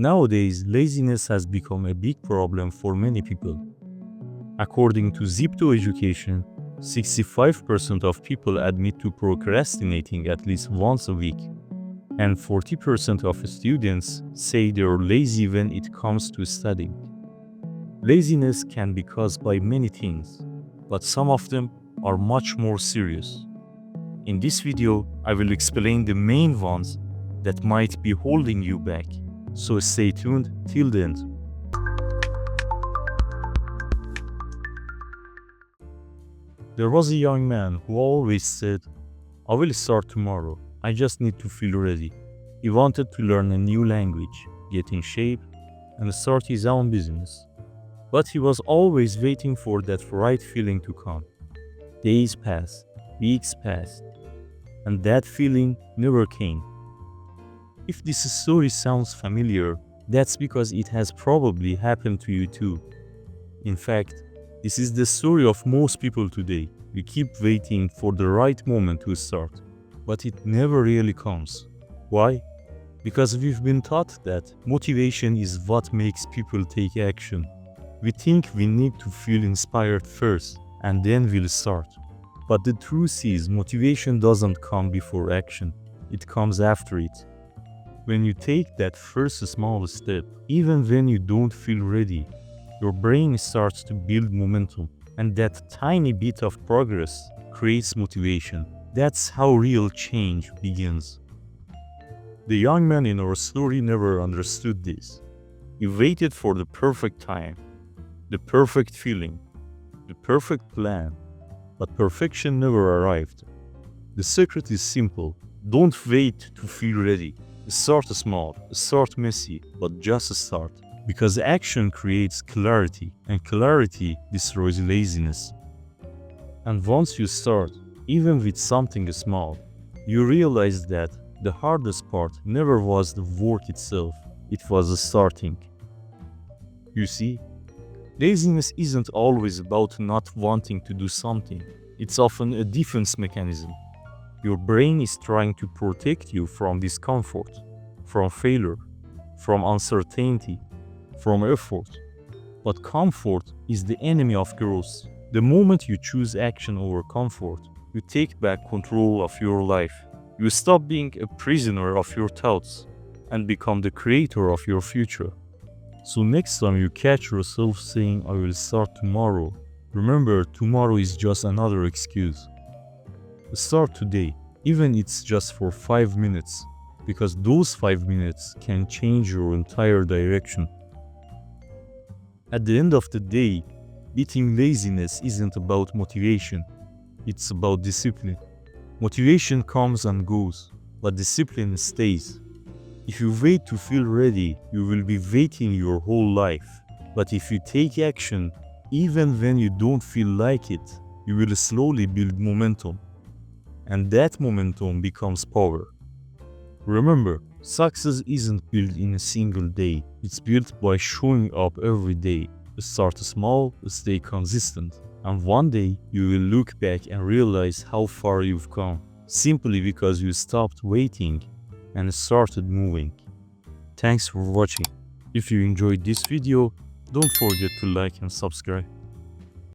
Nowadays, laziness has become a big problem for many people. According to Zipto Education, 65% of people admit to procrastinating at least once a week, and 40% of students say they're lazy when it comes to studying. Laziness can be caused by many things, but some of them are much more serious. In this video, I will explain the main ones that might be holding you back, so stay tuned till the end. There was a young man who always said, "I will start tomorrow, I just need to feel ready." He wanted to learn a new language, get in shape, and start his own business. But he was always waiting for that right feeling to come. Days passed, weeks passed, and that feeling never came. If this story sounds familiar, that's because it has probably happened to you too. In fact, this is the story of most people today. We keep waiting for the right moment to start, but it never really comes. Why? Because we've been taught that motivation is what makes people take action. We think we need to feel inspired first, and then we'll start. But the truth is, motivation doesn't come before action, it comes after it. When you take that first small step, even when you don't feel ready, your brain starts to build momentum, and that tiny bit of progress creates motivation. That's how real change begins. The young man in our story never understood this. He waited for the perfect time, the perfect feeling, the perfect plan, but perfection never arrived. The secret is simple: don't wait to feel ready. Start small, start messy, but just start. Because action creates clarity, and clarity destroys laziness. And once you start, even with something small, you realize that the hardest part never was the work itself, it was the starting. You see, laziness isn't always about not wanting to do something, it's often a defense mechanism. Your brain is trying to protect you from discomfort, from failure, from uncertainty, from effort. But comfort is the enemy of growth. The moment you choose action over comfort, you take back control of your life. You stop being a prisoner of your thoughts and become the creator of your future. So next time you catch yourself saying, "I will start tomorrow," remember, tomorrow is just another excuse. Start today, even if it's just for 5 minutes, because those 5 minutes can change your entire direction. At the end of the day, beating laziness isn't about motivation, it's about discipline. Motivation comes and goes, but discipline stays. If you wait to feel ready, you will be waiting your whole life. But if you take action, even when you don't feel like it, you will slowly build momentum. And that momentum becomes power. Remember, success isn't built in a single day. It's built by showing up every day. Start small, stay consistent. And one day, you will look back and realize how far you've come, simply because you stopped waiting and started moving. Thanks for watching. If you enjoyed this video, don't forget to like and subscribe.